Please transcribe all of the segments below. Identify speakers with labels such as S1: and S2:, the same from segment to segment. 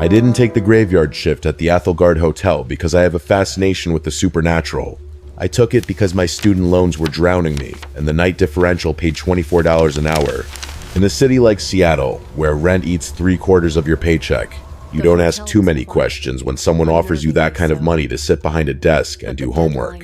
S1: I didn't take the graveyard shift at the Athelgard Hotel because I have a fascination with the supernatural. I took it because my student loans were drowning me, and the night differential paid $24 an hour. In a city like Seattle, where rent eats 3/4 of your paycheck, you don't ask too many questions when someone offers you that kind of money to sit behind a desk and do homework.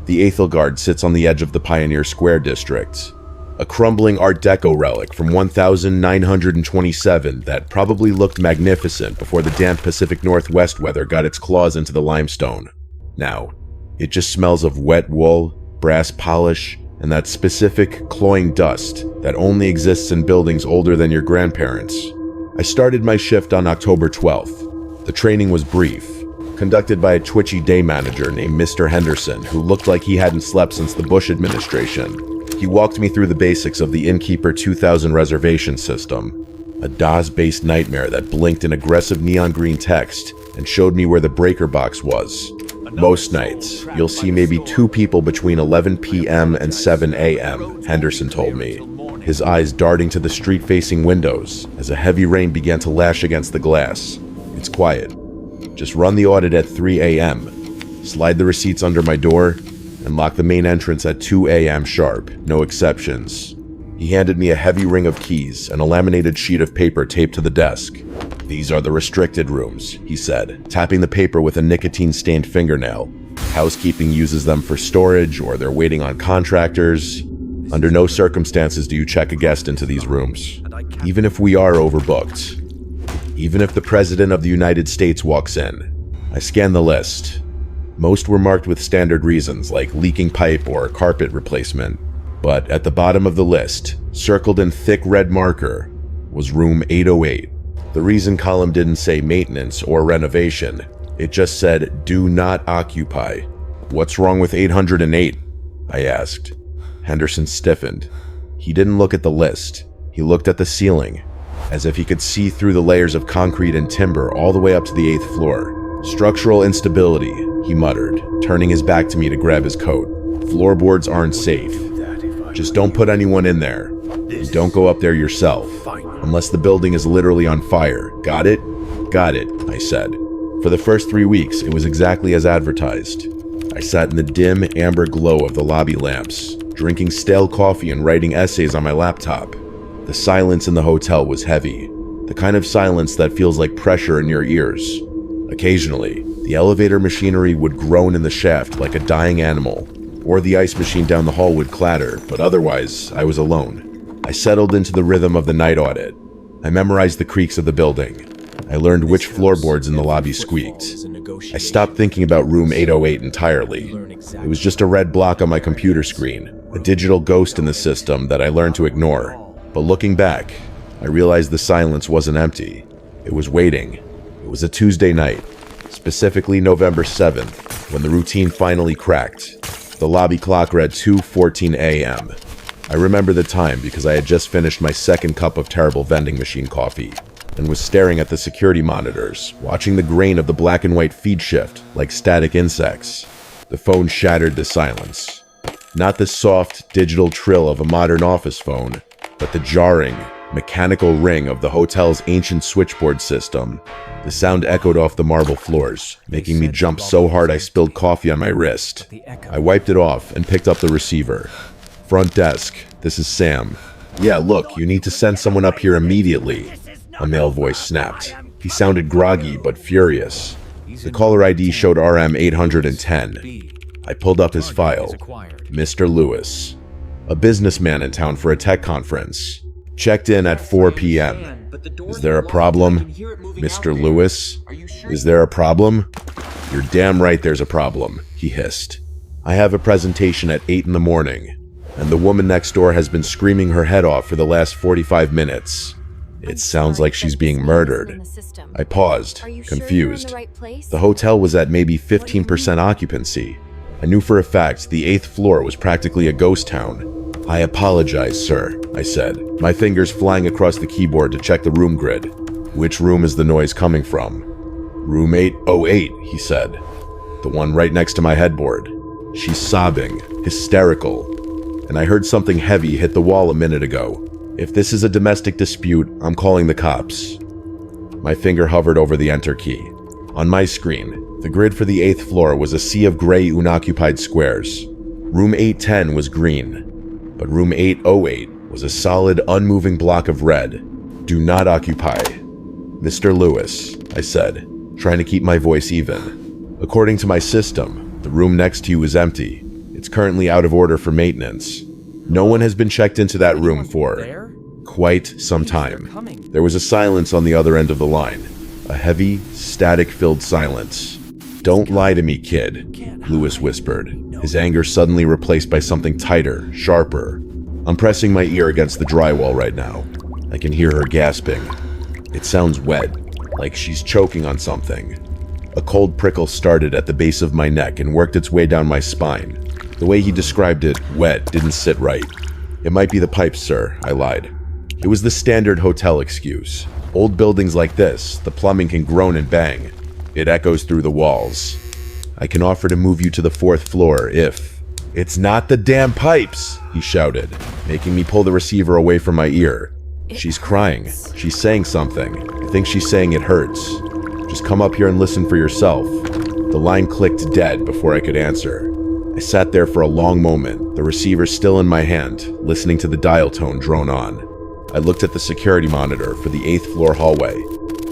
S1: The Athelgard sits on the edge of the Pioneer Square district, a crumbling Art Deco relic from 1927 that probably looked magnificent before the damp Pacific Northwest weather got its claws into the limestone. Now, it just smells of wet wool, brass polish, and that specific cloying dust that only exists in buildings older than your grandparents. I started my shift on October 12th. The training was brief, conducted by a twitchy day manager named Mr. Henderson, who looked like he hadn't slept since the Bush administration. He walked me through the basics of the Innkeeper 2000 reservation system, a DOS-based nightmare that blinked in aggressive neon green text and showed me where the breaker box was. Most nights, you'll see maybe 2 people between 11 p.m. and 7 a.m., Henderson told me, his eyes darting to the street-facing windows as a heavy rain began to lash against the glass. It's quiet. Just run the audit at 3 a.m., slide the receipts under my door, and lock the main entrance at 2 a.m. sharp, no exceptions. He handed me a heavy ring of keys and a laminated sheet of paper taped to the desk. "These are the restricted rooms," he said, tapping the paper with a nicotine-stained fingernail. "Housekeeping uses them for storage, or they're waiting on contractors. Under no circumstances do you check a guest into these rooms, even if we are overbooked. Even if the President of the United States walks in." I scanned the list. Most were marked with standard reasons, like leaking pipe or carpet replacement. But at the bottom of the list, circled in thick red marker, was room 808. The reason column didn't say maintenance or renovation. It just said, "Do not occupy." "What's wrong with 808? I asked. Henderson stiffened. He didn't look at the list. He looked at the ceiling, as if he could see through the layers of concrete and timber all the way up to the 8th floor. "Structural instability," he muttered, turning his back to me to grab his coat. "Floorboards aren't safe. Just don't put anyone in there. And don't go up there yourself, unless the building is literally on fire. Got it?" "Got it," I said. For the first 3 weeks, it was exactly as advertised. I sat in the dim, amber glow of the lobby lamps, drinking stale coffee and writing essays on my laptop. The silence in the hotel was heavy, the kind of silence that feels like pressure in your ears. Occasionally, the elevator machinery would groan in the shaft like a dying animal, or the ice machine down the hall would clatter, but otherwise, I was alone. I settled into the rhythm of the night audit. I memorized the creaks of the building. I learned which floorboards in the lobby squeaked. I stopped thinking about room 808 entirely. It was just a red block on my computer screen, a digital ghost in the system that I learned to ignore. But looking back, I realized the silence wasn't empty. It was waiting. It was a Tuesday night, specifically November 7th, when the routine finally cracked. The lobby clock read 2:14 a.m. I remember the time because I had just finished my second cup of terrible vending machine coffee and was staring at the security monitors, watching the grain of the black and white feed shift like static insects. The phone shattered the silence. Not the soft, digital trill of a modern office phone, but the jarring, mechanical ring of the hotel's ancient switchboard system. The sound echoed off the marble floors, making me jump so hard I spilled coffee on my wrist. I wiped it off and picked up the receiver. "Front desk, this is Sam." "Yeah, look, you need to send someone up here immediately," a male voice snapped. He sounded groggy but furious. The caller ID showed RM 810. I pulled up his file. Mr. Lewis. A businessman in town for a tech conference. Checked in at 4 p.m. "Is there a problem?" "Mr. Lewis? Is there a problem?" "You're damn right there's a problem," he hissed. "I have a presentation at 8 in the morning, and the woman next door has been screaming her head off for the last 45 minutes. It sounds like she's being murdered." I paused, confused. The hotel was at maybe 15% occupancy. I knew for a fact the 8th floor was practically a ghost town. "I apologize, sir," I said, my fingers flying across the keyboard to check the room grid. "Which room is the noise coming from?" "Room 808, he said. "The one right next to my headboard." "She's sobbing, hysterical. And I heard something heavy hit the wall a minute ago. If this is a domestic dispute, I'm calling the cops." My finger hovered over the enter key. On my screen, the grid for the 8th floor was a sea of gray unoccupied squares. Room 810 was green, but room 808 was a solid, unmoving block of red. Do not occupy. Mr. Lewis, I said, trying to keep my voice even. According to my system, the room next to you is empty. It's currently out of order for maintenance. No one has been checked into that room for quite some time. There was a silence on the other end of the line. A heavy, static-filled silence. Don't lie to me, kid, Lewis whispered, his anger suddenly replaced by something tighter, sharper. I'm pressing my ear against the drywall right now. I can hear her gasping. It sounds wet, like she's choking on something. A cold prickle started at the base of my neck and worked its way down my spine. The way he described it, wet, didn't sit right. It might be the pipes, sir, I lied. It was the standard hotel excuse. Old buildings like this, the plumbing can groan and bang. It echoes through the walls. I can offer to move you to the 4th floor if... It's not the damn pipes, he shouted, making me pull the receiver away from my ear. She's crying. She's saying something. I think she's saying it hurts. Just come up here and listen for yourself. The line clicked dead before I could answer. I sat there for a long moment, the receiver still in my hand, listening to the dial tone drone on. I looked at the security monitor for the 8th floor hallway.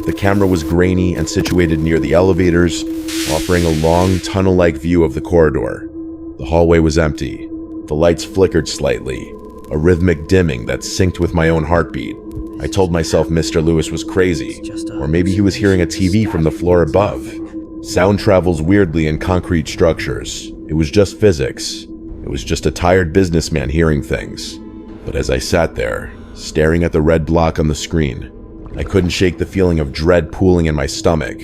S1: The camera was grainy and situated near the elevators, offering a long, tunnel-like view of the corridor. The hallway was empty. The lights flickered slightly, a rhythmic dimming that synced with my own heartbeat. I told myself Mr. Lewis was crazy, or maybe he was hearing a TV from the floor above. Sound travels weirdly in concrete structures. It was just physics. It was just a tired businessman hearing things. But as I sat there, staring at the red block on the screen, I couldn't shake the feeling of dread pooling in my stomach.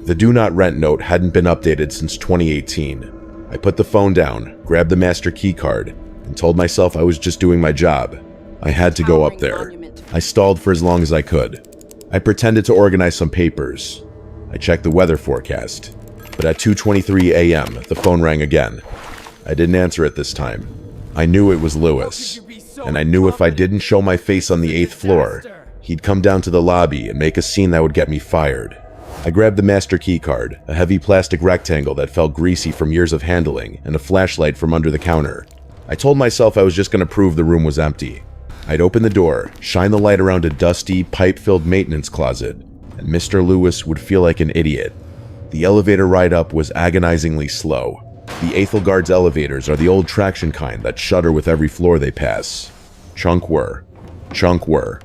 S1: The do not rent note hadn't been updated since 2018. I put the phone down, grabbed the master key card, and told myself I was just doing my job. I had to go up there. I stalled for as long as I could. I pretended to organize some papers. I checked the weather forecast. But at 2:23 a.m., the phone rang again. I didn't answer it this time. I knew it was Lewis. And I knew if I didn't show my face on the 8th floor, he'd come down to the lobby and make a scene that would get me fired. I grabbed the master key card, a heavy plastic rectangle that felt greasy from years of handling, and a flashlight from under the counter. I told myself I was just going to prove the room was empty. I'd open the door, shine the light around a dusty, pipe-filled maintenance closet, and Mr. Lewis would feel like an idiot. The elevator ride up was agonizingly slow. The Ethelgard's elevators are the old traction kind that shudder with every floor they pass. Chunk whir. Chunk whir.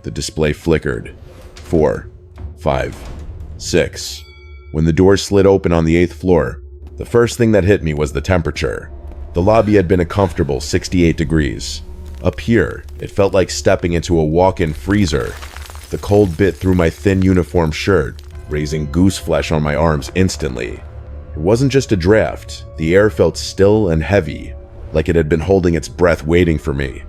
S1: The display flickered. 4, 5, 6. When the door slid open on the 8th floor, the first thing that hit me was the temperature. The lobby had been a comfortable 68 degrees. Up here, it felt like stepping into a walk-in freezer. The cold bit through my thin uniform shirt, raising goose flesh on my arms instantly. It wasn't just a draft. The air felt still and heavy, like it had been holding its breath waiting for me.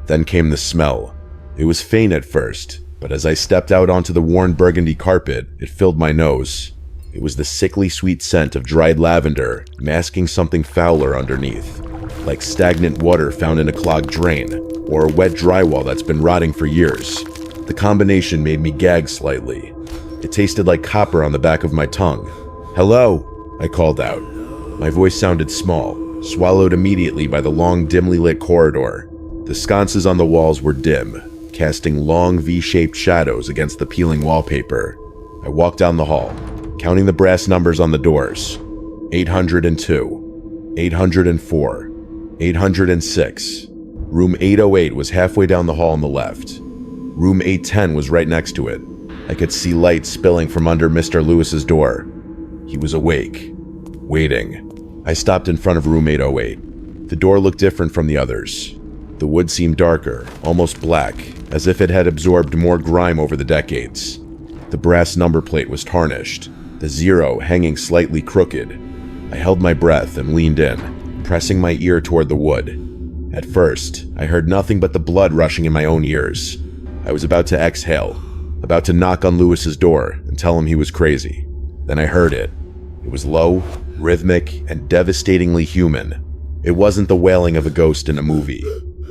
S1: Then came the smell. It was faint at first, but as I stepped out onto the worn burgundy carpet, it filled my nose. It was the sickly sweet scent of dried lavender, masking something fouler underneath, like stagnant water found in a clogged drain, or a wet drywall that's been rotting for years. The combination made me gag slightly. It tasted like copper on the back of my tongue. "Hello," I called out. My voice sounded small, swallowed immediately by the long, dimly lit corridor. The sconces on the walls were dim, casting long V-shaped shadows against the peeling wallpaper. I walked down the hall, counting the brass numbers on the doors. 802, 804, 806. Room 808 was halfway down the hall on the left. Room 810 was right next to it. I could see light spilling from under Mr. Lewis's door. He was awake, waiting. I stopped in front of room 808. The door looked different from the others. The wood seemed darker, almost black, as if it had absorbed more grime over the decades. The brass number plate was tarnished, the 0 hanging slightly crooked. I held my breath and leaned in, pressing my ear toward the wood. At first, I heard nothing but the blood rushing in my own ears. I was about to exhale, about to knock on Lewis's door and tell him he was crazy. Then I heard it. It was low, rhythmic, and devastatingly human. It wasn't the wailing of a ghost in a movie.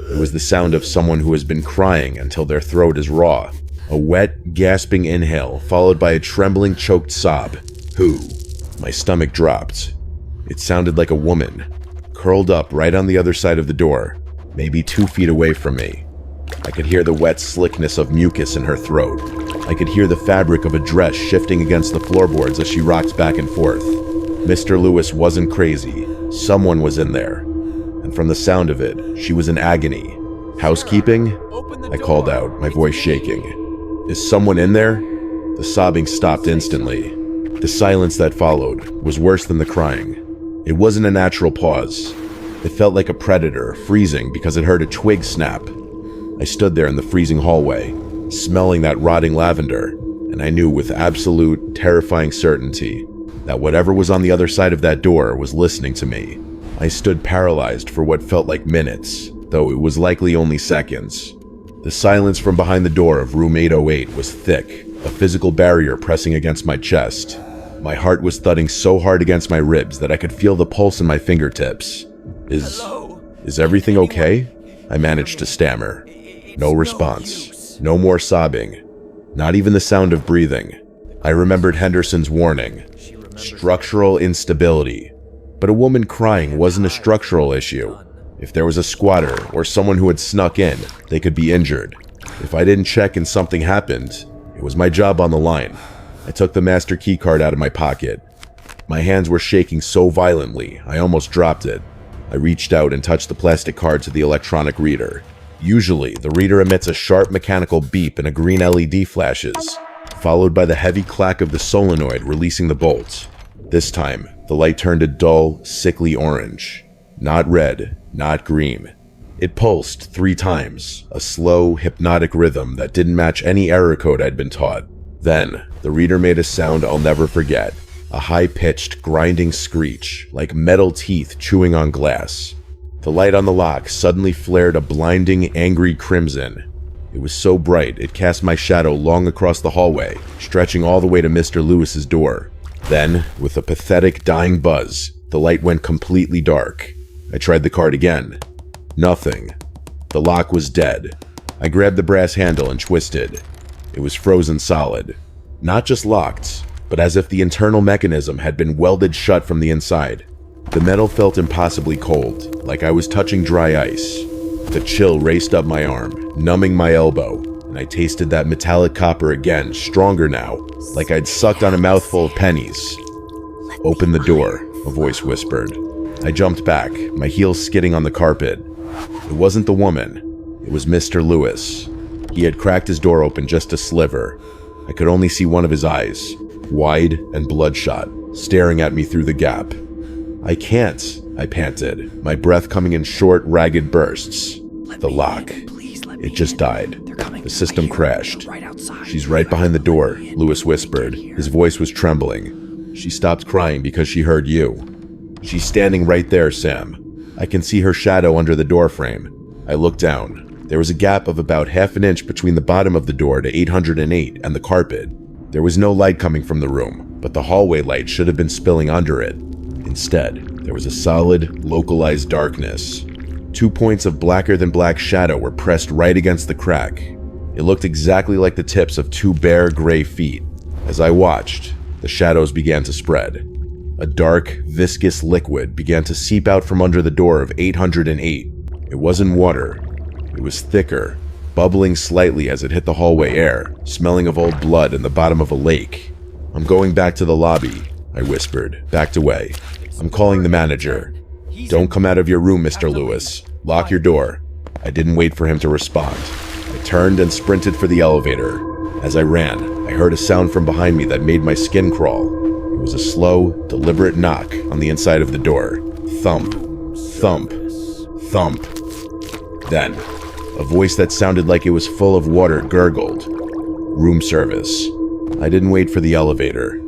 S1: It was the sound of someone who has been crying until their throat is raw, A wet, gasping inhale, followed by a trembling, choked sob. Who? My stomach dropped. It sounded like a woman, curled up right on the other side of the door, maybe 2 feet away from me. I could hear the wet slickness of mucus in her throat. I could hear the fabric of a dress shifting against the floorboards as she rocked back and forth. Mr. Lewis wasn't crazy. Someone was in there. And from the sound of it, she was in agony. Housekeeping? I called out, my voice shaking. Is someone in there? The sobbing stopped instantly. The silence that followed was worse than the crying. It wasn't a natural pause. It felt like a predator, freezing because it heard a twig snap. I stood there in the freezing hallway, smelling that rotting lavender, and I knew with absolute, terrifying certainty that whatever was on the other side of that door was listening to me. I stood paralyzed for what felt like minutes, though it was likely only seconds. The silence from behind the door of room 808 was thick, a physical barrier pressing against my chest. My heart was thudding so hard against my ribs that I could feel the pulse in my fingertips. Is everything okay? I managed to stammer. No response. No more sobbing. Not even the sound of breathing. I remembered Henderson's warning. Structural instability. But a woman crying wasn't a structural issue. If there was a squatter or someone who had snuck in, they could be injured. If I didn't check and something happened, it was my job on the line. I took the master key card out of my pocket. My hands were shaking so violently, I almost dropped it. I reached out and touched the plastic card to the electronic reader. Usually, the reader emits a sharp mechanical beep and a green LED flashes, followed by the heavy clack of the solenoid releasing the bolt. This time, the light turned a dull, sickly orange. Not red, not green. It pulsed 3 times, a slow, hypnotic rhythm that didn't match any error code I'd been taught. Then, the reader made a sound I'll never forget. A high-pitched, grinding screech, like metal teeth chewing on glass. The light on the lock suddenly flared a blinding, angry crimson. It was so bright it cast my shadow long across the hallway, stretching all the way to Mr. Lewis's door. Then, with a pathetic, dying buzz, the light went completely dark. I tried the card again. Nothing. The lock was dead. I grabbed the brass handle and twisted. It was frozen solid. Not just locked, but as if the internal mechanism had been welded shut from the inside. The metal felt impossibly cold, like I was touching dry ice. The chill raced up my arm, numbing my elbow, and I tasted that metallic copper again, stronger now, like I'd sucked on a mouthful of pennies. Open the door, a voice whispered. I jumped back, my heels skidding on the carpet. It wasn't the woman. It was Mr. Lewis. He had cracked his door open just a sliver. I could only see one of his eyes, wide and bloodshot, staring at me through the gap. I can't, I panted, my breath coming in short, ragged bursts. The lock. It just died. The system crashed. She's right behind the door, Lewis whispered. His voice was trembling. She stopped crying because she heard you. She's standing right there, Sam. I can see her shadow under the doorframe. I looked down. There was a gap of about half an inch between the bottom of the door to 808 and the carpet. There was no light coming from the room, but the hallway light should have been spilling under it. Instead, there was a solid, localized darkness. 2 points of blacker than black shadow were pressed right against the crack. It looked exactly like the tips of 2 bare gray feet. As I watched, the shadows began to spread. A dark, viscous liquid began to seep out from under the door of 808. It wasn't water. It was thicker, bubbling slightly as it hit the hallway air, smelling of old blood in the bottom of a lake. I'm going back to the lobby, I whispered, backed away. I'm calling the manager. Don't come out of your room, Mr. Lewis. Lock your door. I didn't wait for him to respond. I turned and sprinted for the elevator. As I ran, I heard a sound from behind me that made my skin crawl. It was a slow, deliberate knock on the inside of the door. Thump, thump, thump. Then, a voice that sounded like it was full of water gurgled. Room service. I didn't wait for the elevator.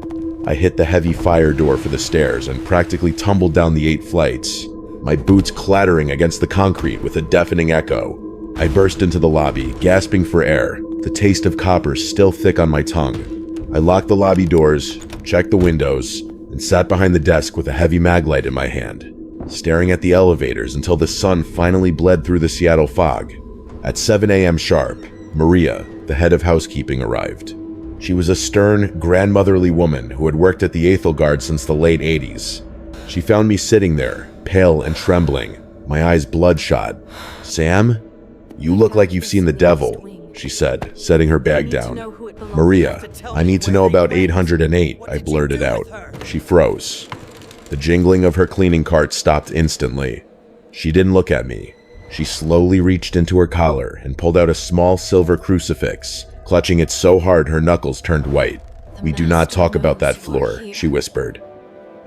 S1: I hit the heavy fire door for the stairs and practically tumbled down the 8 flights, my boots clattering against the concrete with a deafening echo. I burst into the lobby, gasping for air, the taste of copper still thick on my tongue. I locked the lobby doors, checked the windows, and sat behind the desk with a heavy mag light in my hand, staring at the elevators until the sun finally bled through the Seattle fog. At 7 a.m. sharp, Maria, the head of housekeeping, arrived. She was a stern, grandmotherly woman who had worked at the Aethelgard since the late 80s. She found me sitting there, pale and trembling, my eyes bloodshot. "Sam, you look like you've seen the devil," she said, setting her bag down. "Maria, I need to know about 808, I blurted out. She froze. The jingling of her cleaning cart stopped instantly. She didn't look at me. She slowly reached into her collar and pulled out a small silver crucifix, clutching it so hard her knuckles turned white. "We do not talk about that floor," she whispered.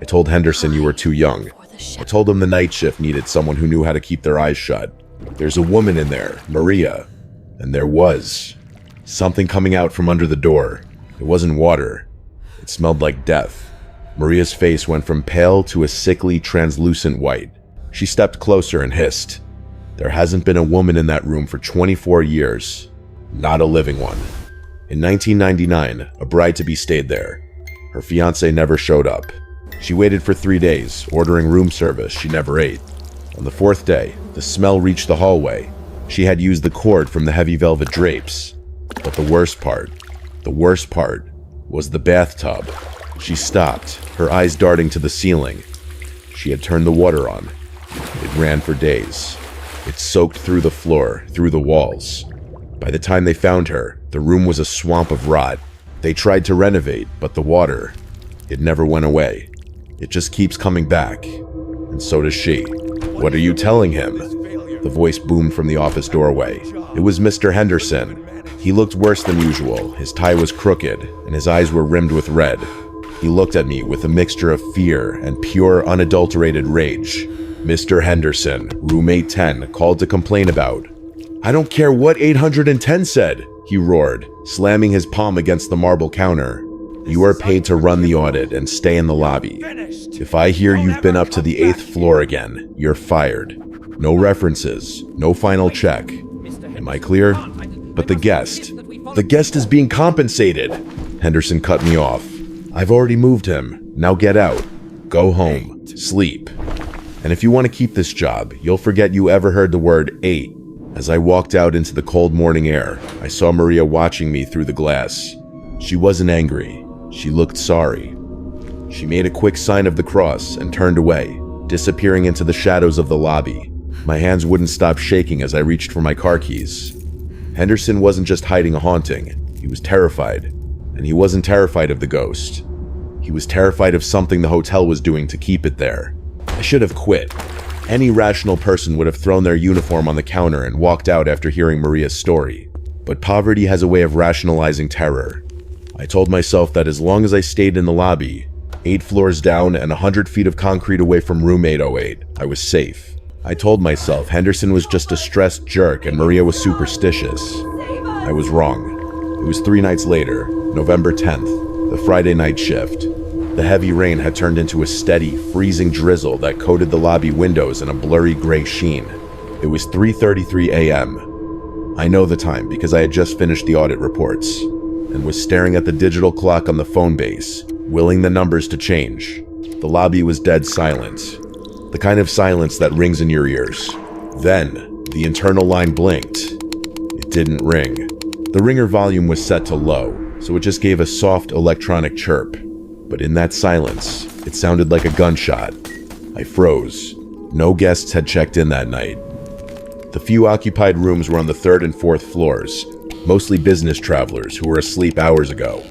S1: "I told Henderson you were too young. I told him the night shift needed someone who knew how to keep their eyes shut. There's a woman in there, Maria." And there was something coming out from under the door. It wasn't water. It smelled like death. Maria's face went from pale to a sickly, translucent white. She stepped closer and hissed, "There hasn't been a woman in that room for 24 years. Not a living one." In 1999, a bride-to-be stayed there. Her fiancé never showed up. She waited for 3 days, ordering room service she never ate. On the 4th day, the smell reached the hallway. She had used the cord from the heavy velvet drapes. But the worst part was the bathtub. She stopped, her eyes darting to the ceiling. She had turned the water on. It ran for days. It soaked through the floor, through the walls. By the time they found her, the room was a swamp of rot. They tried to renovate, but the water, it never went away. It just keeps coming back. And so does she. "What are you telling him?" The voice boomed from the office doorway. It was Mr. Henderson. He looked worse than usual. His tie was crooked, and his eyes were rimmed with red. He looked at me with a mixture of fear and pure, unadulterated rage. "Mr. Henderson, roommate 10, called to complain about." "I don't care what 810 said," he roared, slamming his palm against the marble counter. "You are paid to run the audit and stay in the lobby. If I hear you've been up to the 8th floor again, you're fired. No references, no final check. Am I clear?" "But the guest is being compensated." Henderson cut me off. "I've already moved him. Now get out. Go home. Sleep. And if you want to keep this job, you'll forget you ever heard the word 8. As I walked out into the cold morning air, I saw Maria watching me through the glass. She wasn't angry. She looked sorry. She made a quick sign of the cross and turned away, disappearing into the shadows of the lobby. My hands wouldn't stop shaking as I reached for my car keys. Henderson wasn't just hiding a haunting. He was terrified. And he wasn't terrified of the ghost. He was terrified of something the hotel was doing to keep it there. I should have quit. Any rational person would have thrown their uniform on the counter and walked out after hearing Maria's story. But poverty has a way of rationalizing terror. I told myself that as long as I stayed in the lobby, 8 floors down and 100 feet of concrete away from room 808, I was safe. I told myself Henderson was just a stressed jerk and Maria was superstitious. I was wrong. It was 3 nights later, November 10th, the Friday night shift. The heavy rain had turned into a steady, freezing drizzle that coated the lobby windows in a blurry gray sheen. It was 3:33 a.m. I know the time because I had just finished the audit reports and was staring at the digital clock on the phone base, willing the numbers to change. The lobby was dead silent, the kind of silence that rings in your ears. Then, the internal line blinked. It didn't ring. The ringer volume was set to low, so it just gave a soft electronic chirp. But in that silence, it sounded like a gunshot. I froze. No guests had checked in that night. The few occupied rooms were on the 3rd and 4th floors, mostly business travelers who were asleep hours ago.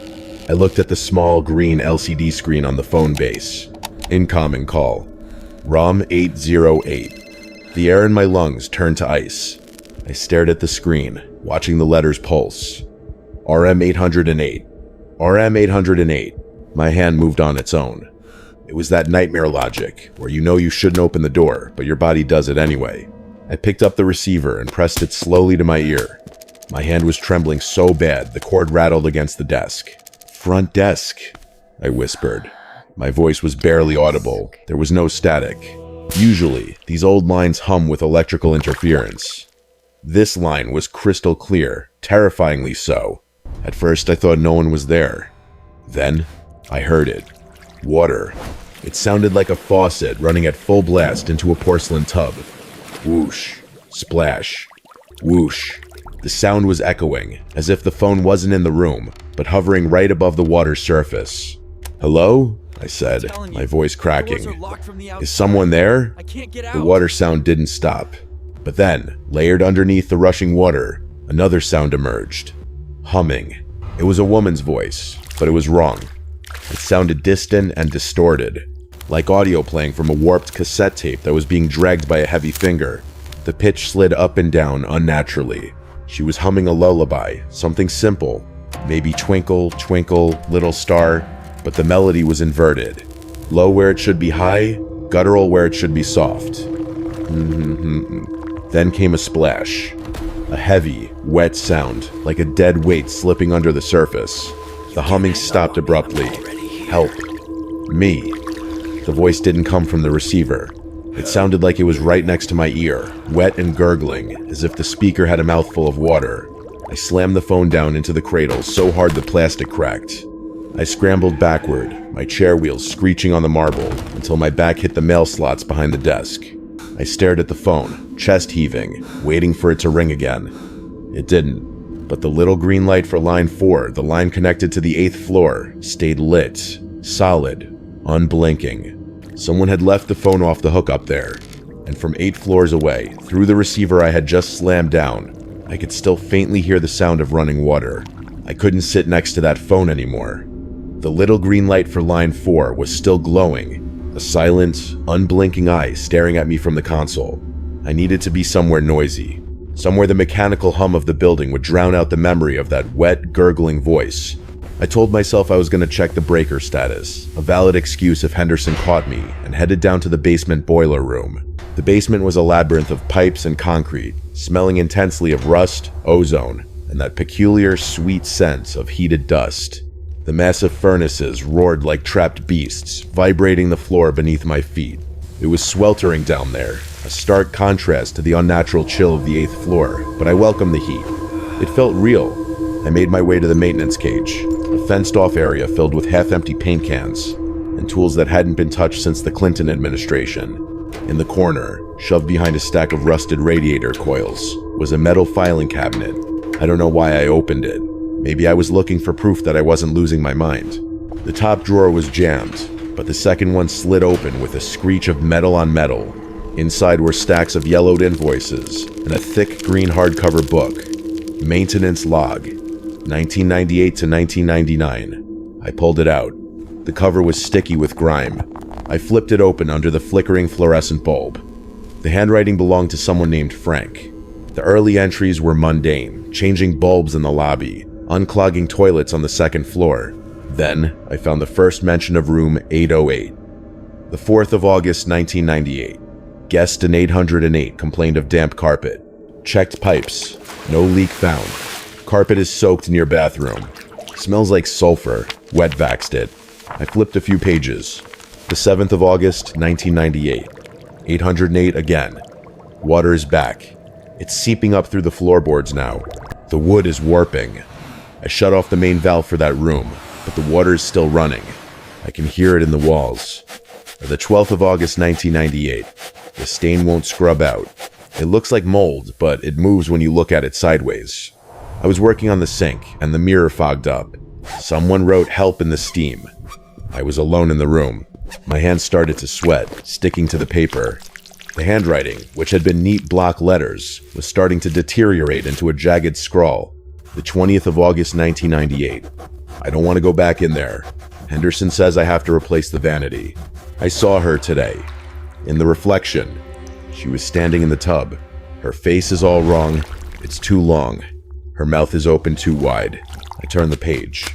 S1: I looked at the small green LCD screen on the phone base. Incoming call. ROM 808. The air in my lungs turned to ice. I stared at the screen, watching the letters pulse. RM 808. RM 808. My hand moved on its own. It was that nightmare logic, where you know you shouldn't open the door, but your body does it anyway. I picked up the receiver and pressed it slowly to my ear. My hand was trembling so bad the cord rattled against the desk. "Front desk," I whispered. My voice was barely audible. There was no static. Usually, these old lines hum with electrical interference. This line was crystal clear, terrifyingly so. At first, I thought no one was there. Then, I heard it. Water. It sounded like a faucet running at full blast into a porcelain tub. Whoosh. Splash. Whoosh. The sound was echoing, as if the phone wasn't in the room, but hovering right above the water's surface. "Hello?" I said, my voice cracking. "Is someone there?" The water sound didn't stop. But then, layered underneath the rushing water, another sound emerged. Humming. It was a woman's voice, but it was wrong. It sounded distant and distorted, like audio playing from a warped cassette tape that was being dragged by a heavy finger. The pitch slid up and down unnaturally. She was humming a lullaby, something simple, maybe Twinkle, Twinkle, Little Star, but the melody was inverted. Low where it should be high, guttural where it should be soft. Then came a splash. A heavy, wet sound, like a dead weight slipping under the surface. The humming stopped abruptly. "Help. Me." The voice didn't come from the receiver. It sounded like it was right next to my ear, wet and gurgling, as if the speaker had a mouthful of water. I slammed the phone down into the cradle so hard the plastic cracked. I scrambled backward, my chair wheels screeching on the marble, until my back hit the mail slots behind the desk. I stared at the phone, chest heaving, waiting for it to ring again. It didn't, but the little green light for line 4, the line connected to the 8th floor, stayed lit, solid, unblinking. Someone had left the phone off the hook up there, and from 8 floors away, through the receiver I had just slammed down, I could still faintly hear the sound of running water. I couldn't sit next to that phone anymore. The little green light for line 4 was still glowing, a silent, unblinking eye staring at me from the console. I needed to be somewhere noisy, somewhere the mechanical hum of the building would drown out the memory of that wet, gurgling voice. I told myself I was going to check the breaker status, a valid excuse if Henderson caught me, and headed down to the basement boiler room. The basement was a labyrinth of pipes and concrete, smelling intensely of rust, ozone, and that peculiar, sweet scent of heated dust. The massive furnaces roared like trapped beasts, vibrating the floor beneath my feet. It was sweltering down there, a stark contrast to the unnatural chill of the 8th floor, but I welcomed the heat. It felt real. I made my way to the maintenance cage, a fenced-off area filled with half-empty paint cans and tools that hadn't been touched since the Clinton administration. In the corner, shoved behind a stack of rusted radiator coils, was a metal filing cabinet. I don't know why I opened it. Maybe I was looking for proof that I wasn't losing my mind. The top drawer was jammed, but the second one slid open with a screech of metal on metal. Inside were stacks of yellowed invoices and a thick green hardcover book. Maintenance log, 1998 to 1999. I pulled it out. The cover was sticky with grime. I flipped it open under the flickering fluorescent bulb. The handwriting belonged to someone named Frank. The early entries were mundane, changing bulbs in the lobby, unclogging toilets on the 2nd floor. Then, I found the first mention of room 808. The 4th of August, 1998. Guest in 808 complained of damp carpet. Checked pipes. No leak found. Carpet is soaked near bathroom. Smells like sulfur. Wet vaxed it. I flipped a few pages. The 7th of August, 1998. 808 again. Water is back. It's seeping up through the floorboards now. The wood is warping. I shut off the main valve for that room, but the water is still running. I can hear it in the walls. The 12th of August, 1998. The stain won't scrub out. It looks like mold, but it moves when you look at it sideways. I was working on the sink, and the mirror fogged up. Someone wrote help in the steam. I was alone in the room. My hands started to sweat, sticking to the paper. The handwriting, which had been neat block letters, was starting to deteriorate into a jagged scrawl. The 20th of August, 1998. I don't want to go back in there. Henderson says I have to replace the vanity. I saw her today. In the reflection. She was standing in the tub. Her face is all wrong. It's too long. Her mouth is open too wide. I turned the page.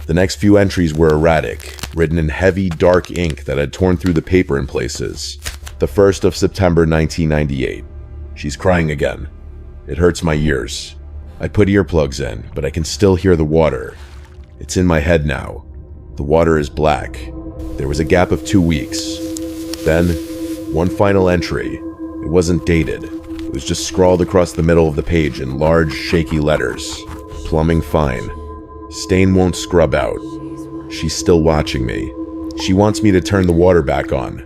S1: The next few entries were erratic, written in heavy, dark ink that had torn through the paper in places. The 1st of September, 1998. She's crying again. It hurts my ears. I put earplugs in, but I can still hear the water. It's in my head now. The water is black. There was a gap of 2 weeks. Then, one final entry. It wasn't dated. It was just scrawled across the middle of the page in large, shaky letters. Plumbing fine. Stain won't scrub out. She's still watching me. She wants me to turn the water back on.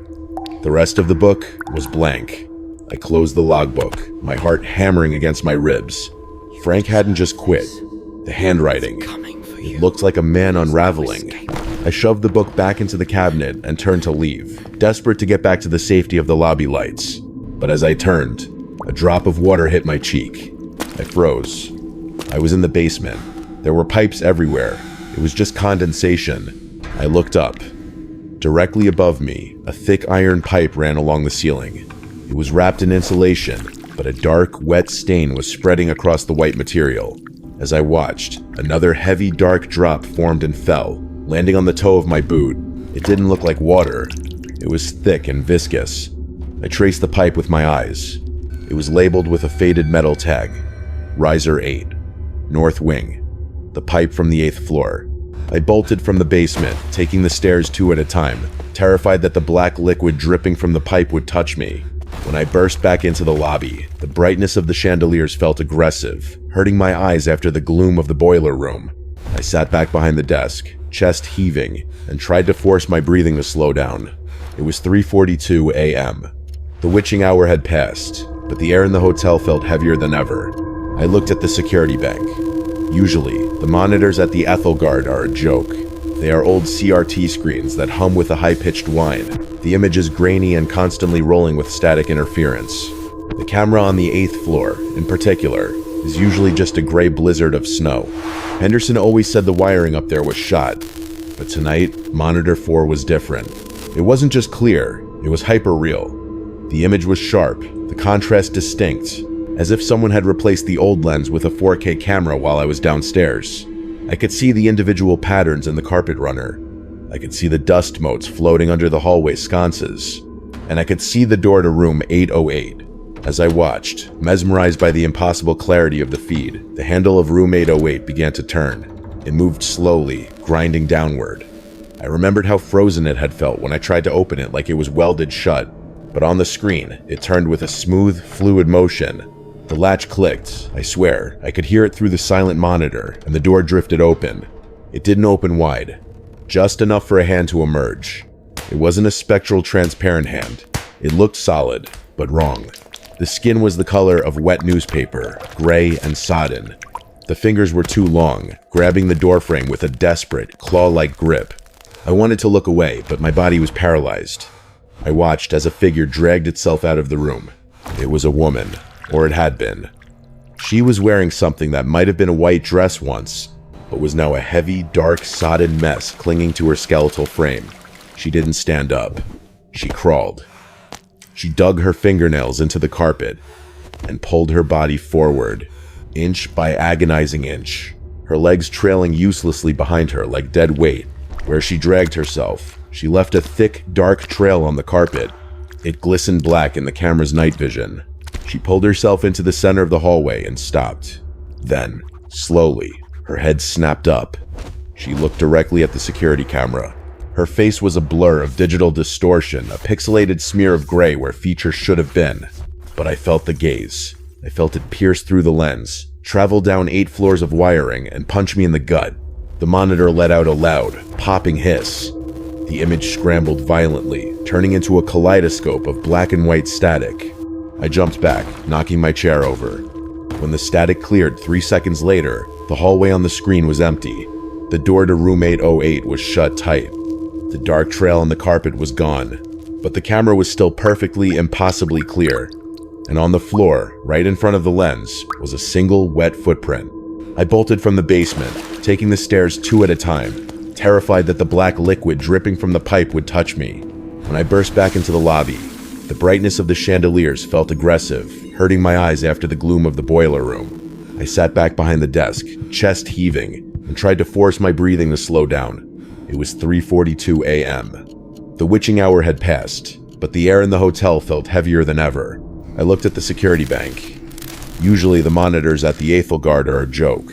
S1: The rest of the book was blank. I closed the logbook, my heart hammering against my ribs. Frank hadn't just quit. The handwriting. It looked like a man unraveling. I shoved the book back into the cabinet and turned to leave, desperate to get back to the safety of the lobby lights. But as I turned, a drop of water hit my cheek. I froze. I was in the basement. There were pipes everywhere. It was just condensation. I looked up. Directly above me, a thick iron pipe ran along the ceiling. It was wrapped in insulation, but a dark, wet stain was spreading across the white material. As I watched, another heavy, dark drop formed and fell, landing on the toe of my boot. It didn't look like water. It was thick and viscous. I traced the pipe with my eyes. It was labeled with a faded metal tag. Riser 8. North Wing. The pipe from the 8th floor. I bolted from the basement, taking the stairs 2 at a time, terrified that the black liquid dripping from the pipe would touch me. When I burst back into the lobby, the brightness of the chandeliers felt aggressive, hurting my eyes after the gloom of the boiler room. I sat back behind the desk, chest heaving, and tried to force my breathing to slow down. It was 3:42 a.m. The witching hour had passed, but the air in the hotel felt heavier than ever. I looked at the security bank. Usually, the monitors at the Ethelgard are a joke. They are old CRT screens that hum with a high-pitched whine. The image is grainy and constantly rolling with static interference. The camera on the 8th floor, in particular, is usually just a gray blizzard of snow. Henderson always said the wiring up there was shot, but tonight, Monitor 4 was different. It wasn't just clear, it was hyper-real. The image was sharp, the contrast distinct, as if someone had replaced the old lens with a 4K camera while I was downstairs. I could see the individual patterns in the carpet runner. I could see the dust motes floating under the hallway sconces. And I could see the door to room 808. As I watched, mesmerized by the impossible clarity of the feed, the handle of room 808 began to turn. It moved slowly, grinding downward. I remembered how frozen it had felt when I tried to open it like it was welded shut. But on the screen, it turned with a smooth, fluid motion. The latch clicked, I swear. I could hear it through the silent monitor, and the door drifted open. It didn't open wide, just enough for a hand to emerge. It wasn't a spectral, transparent hand. It looked solid, but wrong. The skin was the color of wet newspaper, gray and sodden. The fingers were too long, grabbing the doorframe with a desperate, claw-like grip. I wanted to look away, but my body was paralyzed. I watched as a figure dragged itself out of the room. It was a woman. Or it had been. She was wearing something that might have been a white dress once, but was now a heavy, dark, sodden mess clinging to her skeletal frame. She didn't stand up. She crawled. She dug her fingernails into the carpet and pulled her body forward, inch by agonizing inch, her legs trailing uselessly behind her like dead weight. Where she dragged herself, she left a thick, dark trail on the carpet. It glistened black in the camera's night vision. She pulled herself into the center of the hallway and stopped. Then, slowly, her head snapped up. She looked directly at the security camera. Her face was a blur of digital distortion, a pixelated smear of gray where features should have been. But I felt the gaze. I felt it pierce through the lens, travel down 8 floors of wiring, and punch me in the gut. The monitor let out a loud, popping hiss. The image scrambled violently, turning into a kaleidoscope of black and white static. I jumped back, knocking my chair over. When the static cleared 3 seconds later, the hallway on the screen was empty. The door to room 808 was shut tight. The dark trail on the carpet was gone, but the camera was still perfectly, impossibly clear. And on the floor, right in front of the lens, was a single wet footprint. I bolted from the basement, taking the stairs 2 at a time, terrified that the black liquid dripping from the pipe would touch me. When I burst back into the lobby, the brightness of the chandeliers felt aggressive, hurting my eyes after the gloom of the boiler room. I sat back behind the desk, chest heaving, and tried to force my breathing to slow down. It was 3:42 a.m. The witching hour had passed, but the air in the hotel felt heavier than ever. I looked at the security bank. Usually the monitors at the Ethelgard are a joke.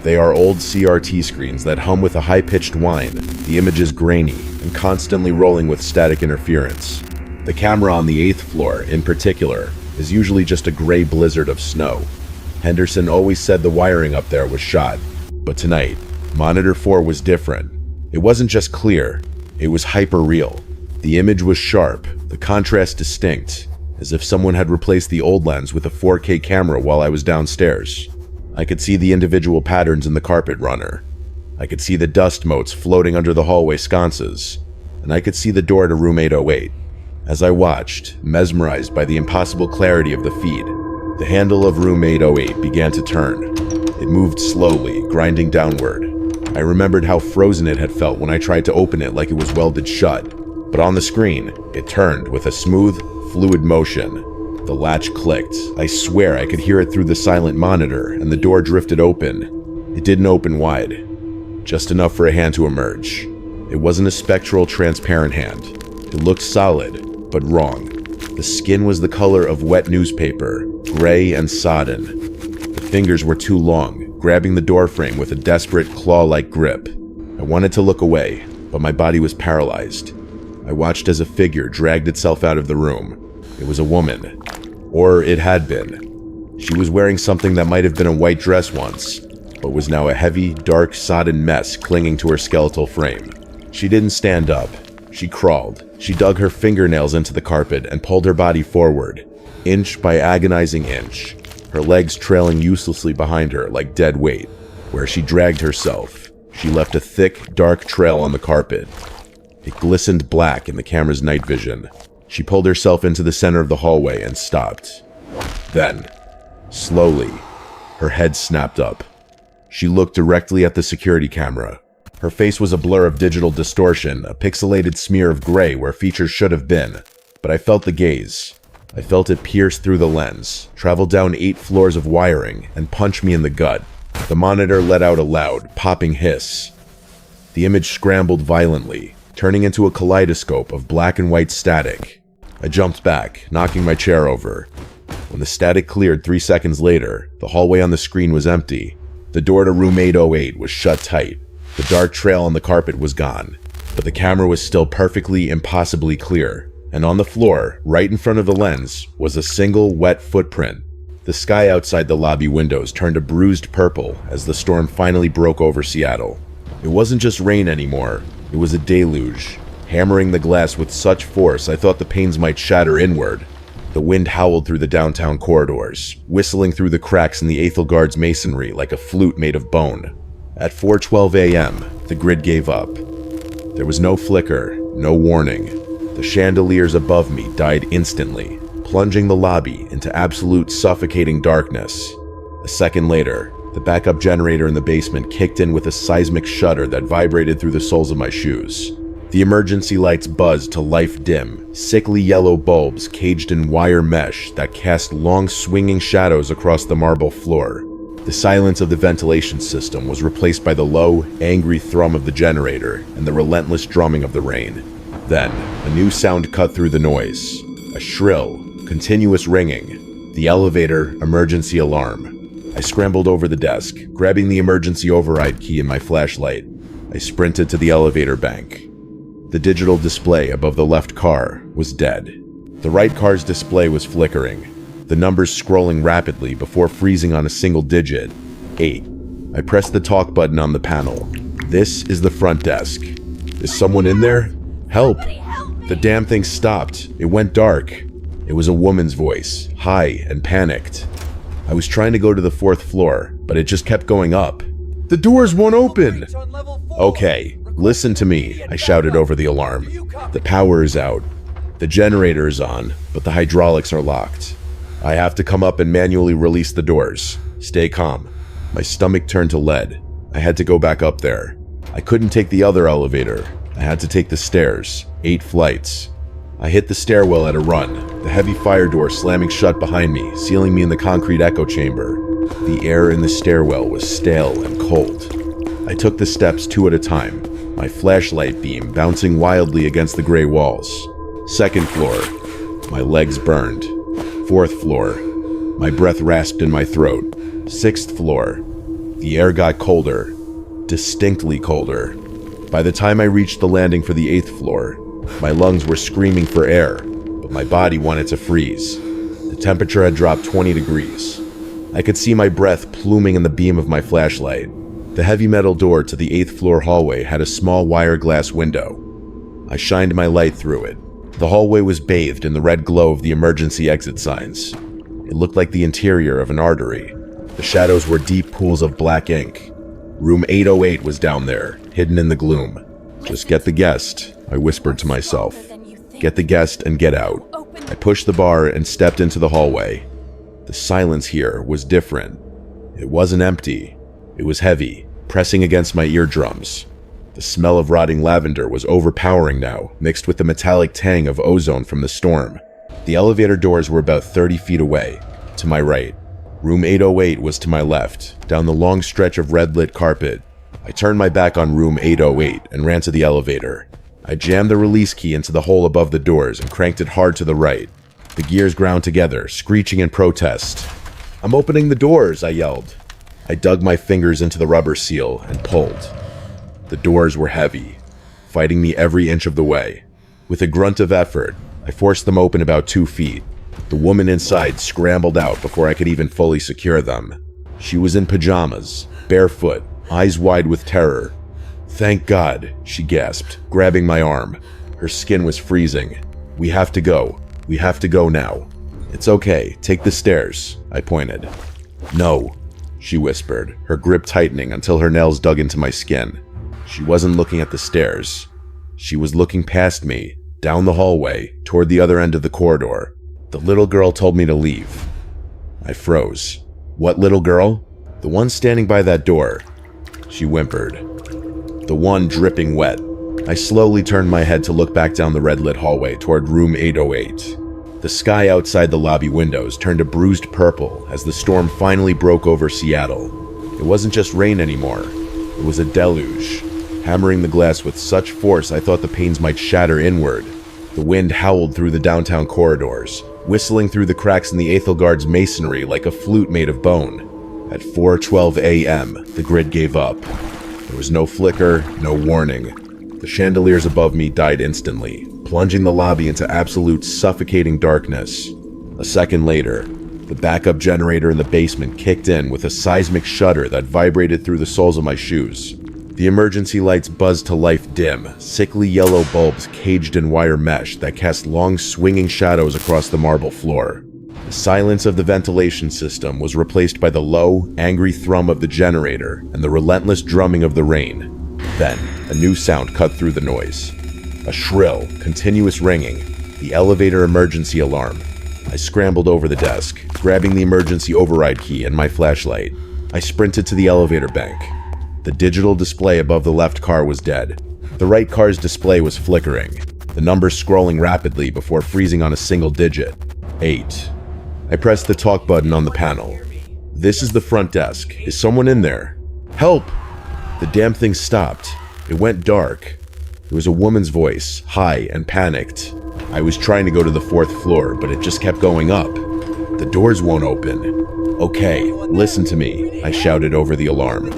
S1: They are old CRT screens that hum with a high-pitched whine. The image is grainy and constantly rolling with static interference. The camera on the 8th floor, in particular, is usually just a gray blizzard of snow. Henderson always said the wiring up there was shot, but tonight, Monitor 4 was different. It wasn't just clear, it was hyper-real. The image was sharp, the contrast distinct, as if someone had replaced the old lens with a 4K camera while I was downstairs. I could see the individual patterns in the carpet runner. I could see the dust motes floating under the hallway sconces, and I could see the door to room 808. As I watched, mesmerized by the impossible clarity of the feed, the handle of room 808 began to turn. It moved slowly, grinding downward. I remembered how frozen it had felt when I tried to open it like it was welded shut, but on the screen, it turned with a smooth, fluid motion. The latch clicked. I swear I could hear it through the silent monitor, and the door drifted open. It didn't open wide, just enough for a hand to emerge. It wasn't a spectral, transparent hand. It looked solid, but wrong. The skin was the color of wet newspaper, gray and sodden. The fingers were too long, grabbing the doorframe with a desperate, claw-like grip. I wanted to look away, but my body was paralyzed. I watched as a figure dragged itself out of the room. It was a woman. Or it had been. She was wearing something that might have been a white dress once, but was now a heavy, dark, sodden mess clinging to her skeletal frame. She didn't stand up. She crawled. She dug her fingernails into the carpet and pulled her body forward, inch by agonizing inch, her legs trailing uselessly behind her like dead weight. Where she dragged herself, she left a thick, dark trail on the carpet. It glistened black in the camera's night vision. She pulled herself into the center of the hallway and stopped. Then, slowly, her head snapped up. She looked directly at the security camera. Her face was a blur of digital distortion, a pixelated smear of gray where features should have been. But I felt the gaze. I felt it pierce through the lens, travel down 8 floors of wiring, and punch me in the gut. The monitor let out a loud, popping hiss. The image scrambled violently, turning into a kaleidoscope of black and white static. I jumped back, knocking my chair over. When the static cleared 3 seconds later, the hallway on the screen was empty. The door to room 808 was shut tight. The dark trail on the carpet was gone, but the camera was still perfectly, impossibly clear. And on the floor, right in front of the lens, was a single wet footprint. The sky outside the lobby windows turned a bruised purple as the storm finally broke over Seattle. It wasn't just rain anymore. It was a deluge, hammering the glass with such force I thought the panes might shatter inward. The wind howled through the downtown corridors, whistling through the cracks in the Aethelgard's masonry like a flute made of bone. At 4:12 a.m., the grid gave up. There was no flicker, no warning. The chandeliers above me died instantly, plunging the lobby into absolute suffocating darkness. A second later, the backup generator in the basement kicked in with a seismic shudder that vibrated through the soles of my shoes. The emergency lights buzzed to life dim, sickly yellow bulbs caged in wire mesh that cast long swinging shadows across the marble floor. The silence of the ventilation system was replaced by the low, angry thrum of the generator and the relentless drumming of the rain. Then, a new sound cut through the noise. A shrill, continuous ringing. The elevator emergency alarm. I scrambled over the desk, grabbing the emergency override key and my flashlight. I sprinted to the elevator bank. The digital display above the left car was dead. The right car's display was flickering, the numbers scrolling rapidly before freezing on a single digit. 8. I pressed the talk button on the panel. This is the front desk. Is someone in there? Help! The damn thing stopped. It went dark. It was a woman's voice, high and panicked. I was trying to go to the 4th floor, but it just kept going up. The doors won't open! Okay, listen to me, I shouted over the alarm. The power is out. The generator is on, but the hydraulics are locked. I have to come up and manually release the doors. Stay calm. My stomach turned to lead. I had to go back up there. I couldn't take the other elevator. I had to take the stairs, 8 flights. I hit the stairwell at a run, the heavy fire door slamming shut behind me, sealing me in the concrete echo chamber. The air in the stairwell was stale and cold. I took the steps 2 at a time, my flashlight beam bouncing wildly against the gray walls. 2nd floor. My legs burned. 4th floor. My breath rasped in my throat. 6th floor. The air got colder. Distinctly colder. By the time I reached the landing for the 8th floor, my lungs were screaming for air, but my body wanted to freeze. The temperature had dropped 20 degrees. I could see my breath pluming in the beam of my flashlight. The heavy metal door to the 8th floor hallway had a small wire glass window. I shined my light through it. The hallway was bathed in the red glow of the emergency exit signs. It looked like the interior of an artery. The shadows were deep pools of black ink. Room 808 was down there, hidden in the gloom. Just get the guest, I whispered to myself. Get the guest and get out. I pushed the bar and stepped into the hallway. The silence here was different. It wasn't empty. It was heavy, pressing against my eardrums. The smell of rotting lavender was overpowering now, mixed with the metallic tang of ozone from the storm. The elevator doors were about 30 feet away, to my right. Room 808 was to my left, down the long stretch of red-lit carpet. I turned my back on room 808 and ran to the elevator. I jammed the release key into the hole above the doors and cranked it hard to the right. The gears ground together, screeching in protest. "I'm opening the doors," I yelled. I dug my fingers into the rubber seal and pulled. The doors were heavy, fighting me every inch of the way. With a grunt of effort, I forced them open about 2 feet. The woman inside scrambled out before I could even fully secure them. She was in pajamas, barefoot, eyes wide with terror. "Thank God," she gasped, grabbing my arm. Her skin was freezing. "We have to go. We have to go now." "It's okay. Take the stairs," I pointed. "No," she whispered, her grip tightening until her nails dug into my skin. She wasn't looking at the stairs. She was looking past me, down the hallway, toward the other end of the corridor. "The little girl told me to leave." I froze. "What little girl?" "The one standing by that door," she whimpered. "The one dripping wet." I slowly turned my head to look back down the red-lit hallway toward room 808. The sky outside the lobby windows turned a bruised purple as the storm finally broke over Seattle. It wasn't just rain anymore. It was a deluge, hammering the glass with such force I thought the panes might shatter inward. The wind howled through the downtown corridors, whistling through the cracks in the Aethelgard's masonry like a flute made of bone. At 4:12 a.m., the grid gave up. There was no flicker, no warning. The chandeliers above me died instantly, plunging the lobby into absolute suffocating darkness. A second later, the backup generator in the basement kicked in with a seismic shudder that vibrated through the soles of my shoes. The emergency lights buzzed to life dim, sickly yellow bulbs caged in wire mesh that cast long swinging shadows across the marble floor. The silence of the ventilation system was replaced by the low, angry thrum of the generator and the relentless drumming of the rain. Then, a new sound cut through the noise. A shrill, continuous ringing, the elevator emergency alarm. I scrambled over the desk, grabbing the emergency override key and my flashlight. I sprinted to the elevator bank. The digital display above the left car was dead. The right car's display was flickering, the numbers scrolling rapidly before freezing on a single digit. 8. I pressed the talk button on the panel. "This is the front desk. Is someone in there?" "Help!" The damn thing stopped. It went dark. It was a woman's voice, high and panicked. I was trying to go to the 4th floor, but it just kept going up. "The doors won't open." "Okay, listen to me," I shouted over the alarm.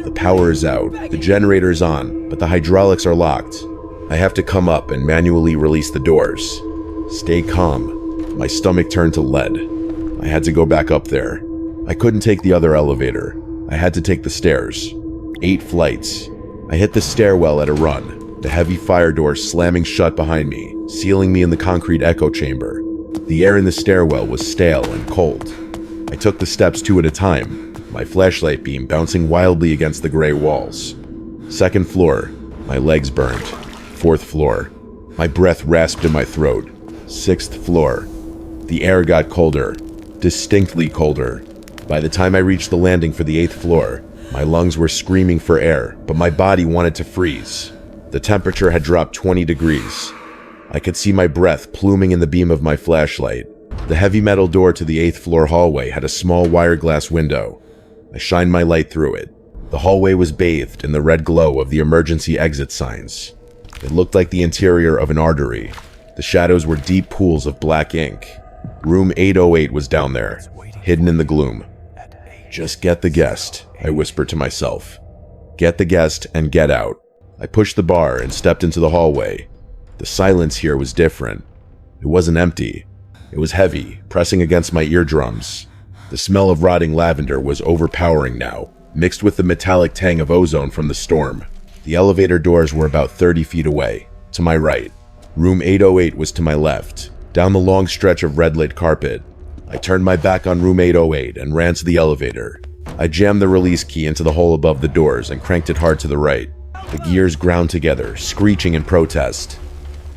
S1: "The power is out, the generator is on, but the hydraulics are locked. I have to come up and manually release the doors. Stay calm." My stomach turned to lead. I had to go back up there. I couldn't take the other elevator. I had to take the stairs. 8 flights. I hit the stairwell at a run, the heavy fire door slamming shut behind me, sealing me in the concrete echo chamber. The air in the stairwell was stale and cold. I took the steps 2 at a time, my flashlight beam bouncing wildly against the gray walls. 2nd floor. My legs burned. 4th floor. My breath rasped in my throat. 6th floor. The air got colder, distinctly colder. By the time I reached the landing for the 8th floor, my lungs were screaming for air, but my body wanted to freeze. The temperature had dropped 20 degrees. I could see my breath pluming in the beam of my flashlight. The heavy metal door to the 8th floor hallway had a small wire glass window. I shined my light through it. The hallway was bathed in the red glow of the emergency exit signs. It looked like the interior of an artery. The shadows were deep pools of black ink. Room 808 was down there, hidden in the gloom. "Just get the guest," I whispered to myself. "Get the guest and get out." I pushed the bar and stepped into the hallway. The silence here was different. It wasn't empty. It was heavy, pressing against my eardrums. The smell of rotting lavender was overpowering now, mixed with the metallic tang of ozone from the storm. The elevator doors were about 30 feet away, to my right. Room 808 was to my left, down the long stretch of red-lit carpet. I turned my back on room 808 and ran to the elevator. I jammed the release key into the hole above the doors and cranked it hard to the right. The gears ground together, screeching in protest.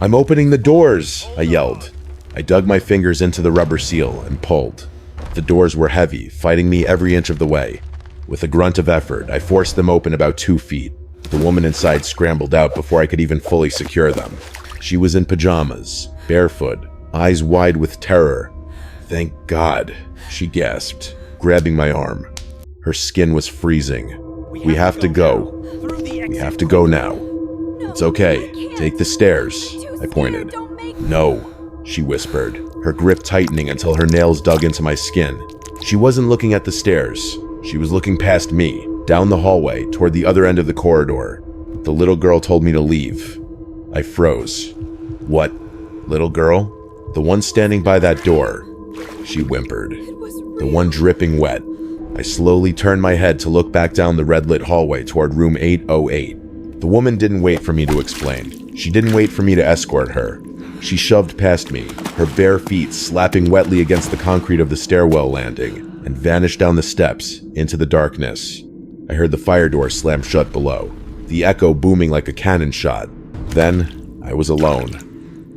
S1: "I'm opening the doors!" I yelled. I dug my fingers into the rubber seal and pulled. The doors were heavy, fighting me every inch of the way. With a grunt of effort, I forced them open about 2 feet. The woman inside scrambled out before I could even fully secure them. She was in pajamas, barefoot, eyes wide with terror. "Thank God," she gasped, grabbing my arm. Her skin was freezing. "We have to go. We have to go now." "It's okay. Take the stairs," I pointed. "No," she whispered, her grip tightening until her nails dug into my skin. She wasn't looking at the stairs. She was looking past me, down the hallway, toward the other end of the corridor. The little girl told me to leave. I froze. "What little girl?" "The one standing by that door," she whimpered. "The one dripping wet." I slowly turned my head to look back down the red-lit hallway toward room 808. The woman didn't wait for me to explain. She didn't wait for me to escort her. She shoved past me, her bare feet slapping wetly against the concrete of the stairwell landing, and vanished down the steps into the darkness. I heard the fire door slam shut below, the echo booming like a cannon shot. Then, I was alone.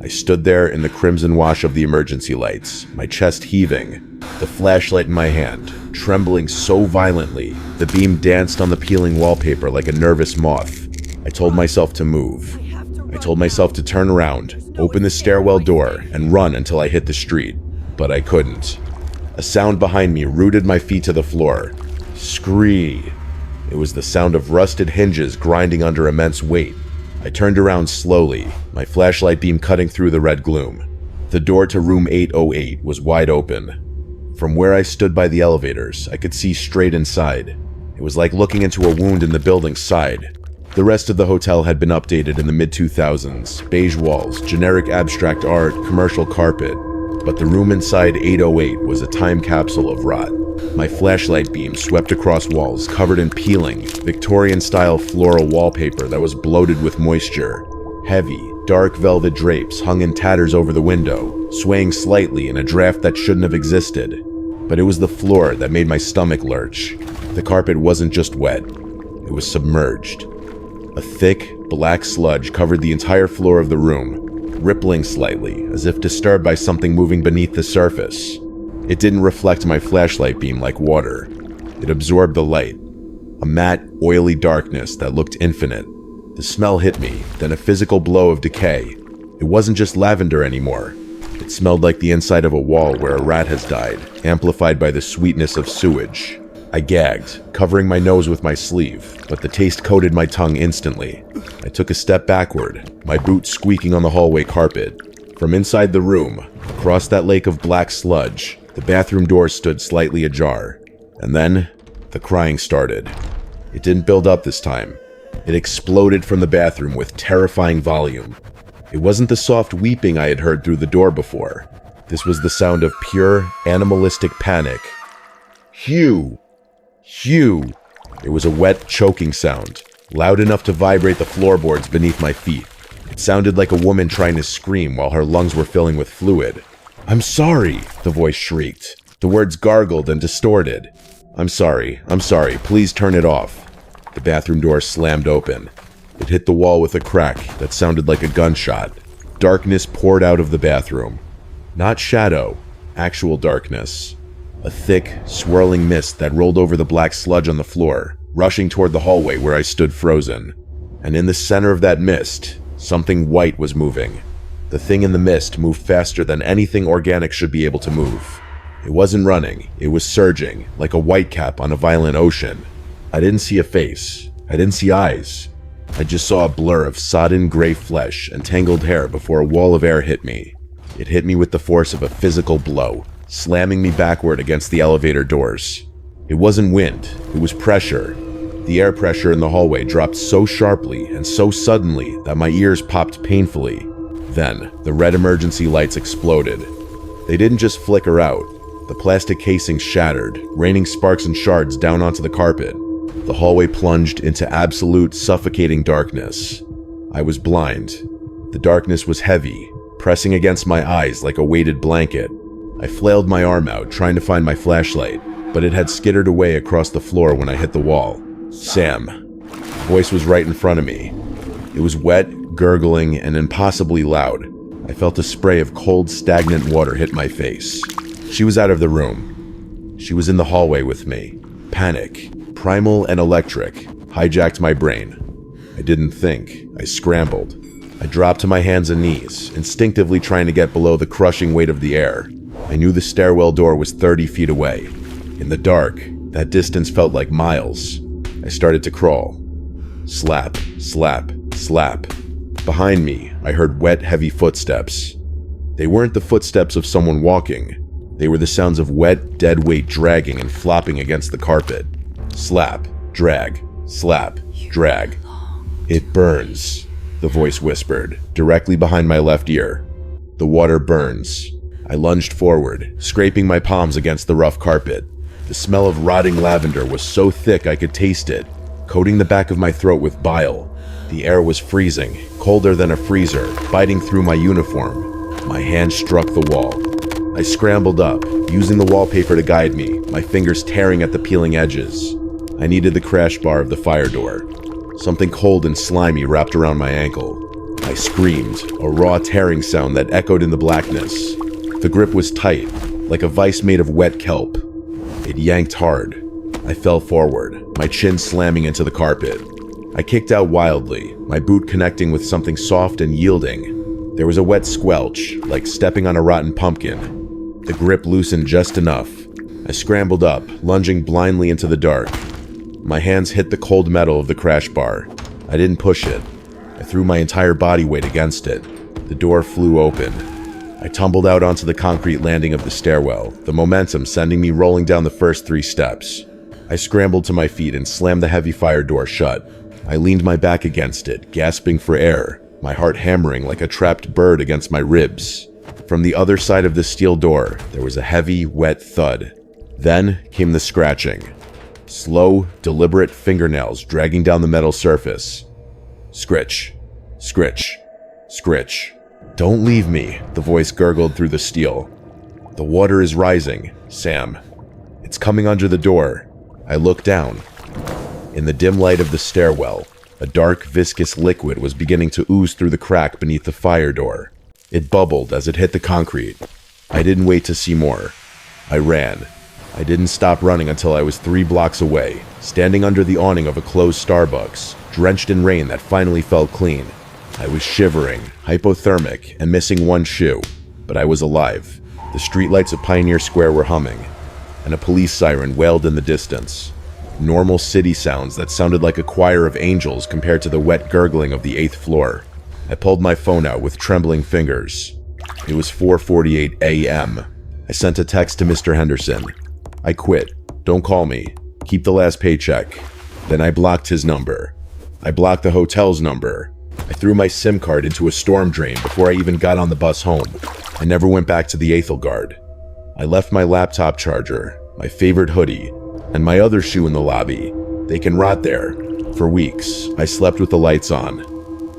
S1: I stood there in the crimson wash of the emergency lights, my chest heaving, the flashlight in my hand, trembling so violently, the beam danced on the peeling wallpaper like a nervous moth. I told myself to move. I told myself to turn around, open the stairwell door, and run until I hit the street. But I couldn't. A sound behind me rooted my feet to the floor. Scree! It was the sound of rusted hinges grinding under immense weight. I turned around slowly, my flashlight beam cutting through the red gloom. The door to room 808 was wide open. From where I stood by the elevators, I could see straight inside. It was like looking into a wound in the building's side. The rest of the hotel had been updated in the mid-2000s, beige walls, generic abstract art, commercial carpet. But the room inside 808 was a time capsule of rot. My flashlight beam swept across walls covered in peeling, Victorian-style floral wallpaper that was bloated with moisture. Heavy, dark velvet drapes hung in tatters over the window, swaying slightly in a draft that shouldn't have existed. But it was the floor that made my stomach lurch. The carpet wasn't just wet, it was submerged. A thick, black sludge covered the entire floor of the room, rippling slightly, as if disturbed by something moving beneath the surface. It didn't reflect my flashlight beam like water. It absorbed the light, a matte, oily darkness that looked infinite. The smell hit me, then a physical blow of decay. It wasn't just lavender anymore. It smelled like the inside of a wall where a rat has died, amplified by the sweetness of sewage. I gagged, covering my nose with my sleeve, but the taste coated my tongue instantly. I took a step backward, my boots squeaking on the hallway carpet. From inside the room, across that lake of black sludge, the bathroom door stood slightly ajar. And then, the crying started. It didn't build up this time. It exploded from the bathroom with terrifying volume. It wasn't the soft weeping I had heard through the door before. This was the sound of pure, animalistic panic. Hugh! Hugh! It was a wet, choking sound, loud enough to vibrate the floorboards beneath my feet. It sounded like a woman trying to scream while her lungs were filling with fluid. "I'm sorry," the voice shrieked. The words gargled and distorted. I'm sorry, please turn it off." The bathroom door slammed open. It hit the wall with a crack that sounded like a gunshot. Darkness poured out of the bathroom. Not shadow, actual darkness. A thick, swirling mist that rolled over the black sludge on the floor, rushing toward the hallway where I stood frozen. And in the center of that mist, something white was moving. The thing in the mist moved faster than anything organic should be able to move. It wasn't running, it was surging, like a whitecap on a violent ocean. I didn't see a face. I didn't see eyes. I just saw a blur of sodden gray flesh and tangled hair before a wall of air hit me. It hit me with the force of a physical blow, slamming me backward against the elevator doors. It wasn't wind, it was pressure. The air pressure in the hallway dropped so sharply and so suddenly that my ears popped painfully. Then, the red emergency lights exploded. They didn't just flicker out. The plastic casing shattered, raining sparks and shards down onto the carpet. The hallway plunged into absolute, suffocating darkness. I was blind. The darkness was heavy, pressing against my eyes like a weighted blanket. I flailed my arm out, trying to find my flashlight, but it had skittered away across the floor when I hit the wall. Sam. The voice was right in front of me. It was wet, gurgling, and impossibly loud. I felt a spray of cold, stagnant water hit my face. She was out of the room. She was in the hallway with me. Panic, primal and electric, hijacked my brain. I didn't think. I scrambled. I dropped to my hands and knees, instinctively trying to get below the crushing weight of the air. I knew the stairwell door was 30 feet away. In the dark, that distance felt like miles. I started to crawl. Slap, slap, slap. Behind me, I heard wet, heavy footsteps. They weren't the footsteps of someone walking. They were the sounds of wet, dead weight dragging and flopping against the carpet. Slap, drag, slap, drag. It burns, the voice whispered, directly behind my left ear. The water burns. I lunged forward, scraping my palms against the rough carpet. The smell of rotting lavender was so thick I could taste it, coating the back of my throat with bile. The air was freezing, colder than a freezer, biting through my uniform. My hand struck the wall. I scrambled up, using the wallpaper to guide me, my fingers tearing at the peeling edges. I needed the crash bar of the fire door. Something cold and slimy wrapped around my ankle. I screamed, a raw tearing sound that echoed in the blackness. The grip was tight, like a vice made of wet kelp. It yanked hard. I fell forward, my chin slamming into the carpet. I kicked out wildly, my boot connecting with something soft and yielding. There was a wet squelch, like stepping on a rotten pumpkin. The grip loosened just enough. I scrambled up, lunging blindly into the dark. My hands hit the cold metal of the crash bar. I didn't push it. I threw my entire body weight against it. The door flew open. I tumbled out onto the concrete landing of the stairwell, the momentum sending me rolling down the first 3 steps. I scrambled to my feet and slammed the heavy fire door shut. I leaned my back against it, gasping for air, my heart hammering like a trapped bird against my ribs. From the other side of the steel door, there was a heavy, wet thud. Then came the scratching. Slow, deliberate fingernails dragging down the metal surface. Scritch, scritch, scritch. "Don't leave me," the voice gurgled through the steel. "The water is rising, Sam. It's coming under the door." I looked down. In the dim light of the stairwell, a dark, viscous liquid was beginning to ooze through the crack beneath the fire door. It bubbled as it hit the concrete. I didn't wait to see more. I ran. I didn't stop running until I was 3 blocks away, standing under the awning of a closed Starbucks, drenched in rain that finally felt clean. I was shivering, hypothermic, and missing one shoe, but I was alive. The streetlights of Pioneer Square were humming, and a police siren wailed in the distance. Normal city sounds that sounded like a choir of angels compared to the wet gurgling of the 8th floor. I pulled my phone out with trembling fingers. It was 4:48 a.m. I sent a text to Mr. Henderson. "I quit. Don't call me. Keep the last paycheck." Then I blocked his number. I blocked the hotel's number. I threw my SIM card into a storm drain before I even got on the bus home. I never went back to the Aethelgard. I left my laptop charger, my favorite hoodie, and my other shoe in the lobby. They can rot there. For weeks, I slept with the lights on.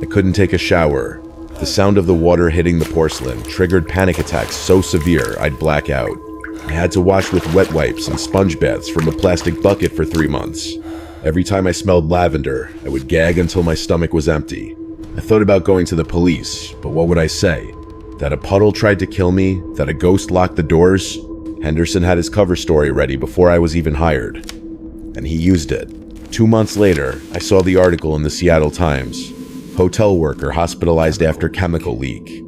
S1: I couldn't take a shower. The sound of the water hitting the porcelain triggered panic attacks so severe I'd black out. I had to wash with wet wipes and sponge baths from a plastic bucket for 3 months. Every time I smelled lavender, I would gag until my stomach was empty. I thought about going to the police, but what would I say? That a puddle tried to kill me? That a ghost locked the doors? Henderson had his cover story ready before I was even hired. And he used it. 2 months later, I saw the article in the Seattle Times. Hotel worker hospitalized after chemical leak.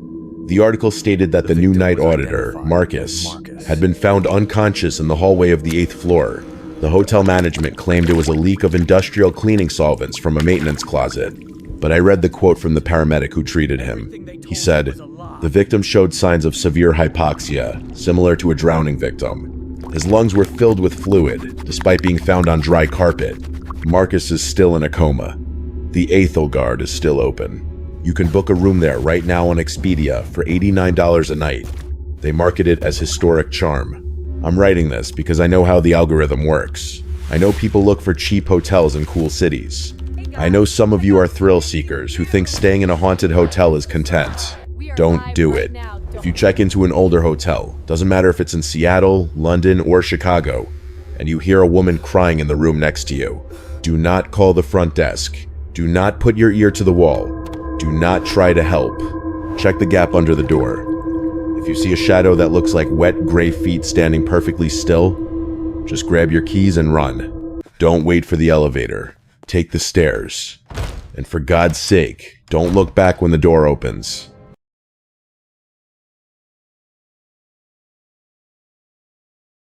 S1: The article stated that the new night auditor, Marcus, had been found unconscious in the hallway of the 8th floor. The hotel management claimed it was a leak of industrial cleaning solvents from a maintenance closet. But I read the quote from the paramedic who treated him. He said, "The victim showed signs of severe hypoxia, similar to a drowning victim. His lungs were filled with fluid, despite being found on dry carpet. Marcus is still in a coma. The Aethelgard is still open. You can book a room there right now on Expedia for $89 a night. They market it as historic charm. I'm writing this because I know how the algorithm works. I know people look for cheap hotels in cool cities. I know some of you are thrill seekers who think staying in a haunted hotel is content. Don't do it. If you check into an older hotel, doesn't matter if it's in Seattle, London, or Chicago, and you hear a woman crying in the room next to you, do not call the front desk. Do not put your ear to the wall. Do not try to help. Check the gap under the door. If you see a shadow that looks like wet gray feet standing perfectly still, just grab your keys and run. Don't wait for the elevator. Take the stairs. And for God's sake, don't look back when the door opens.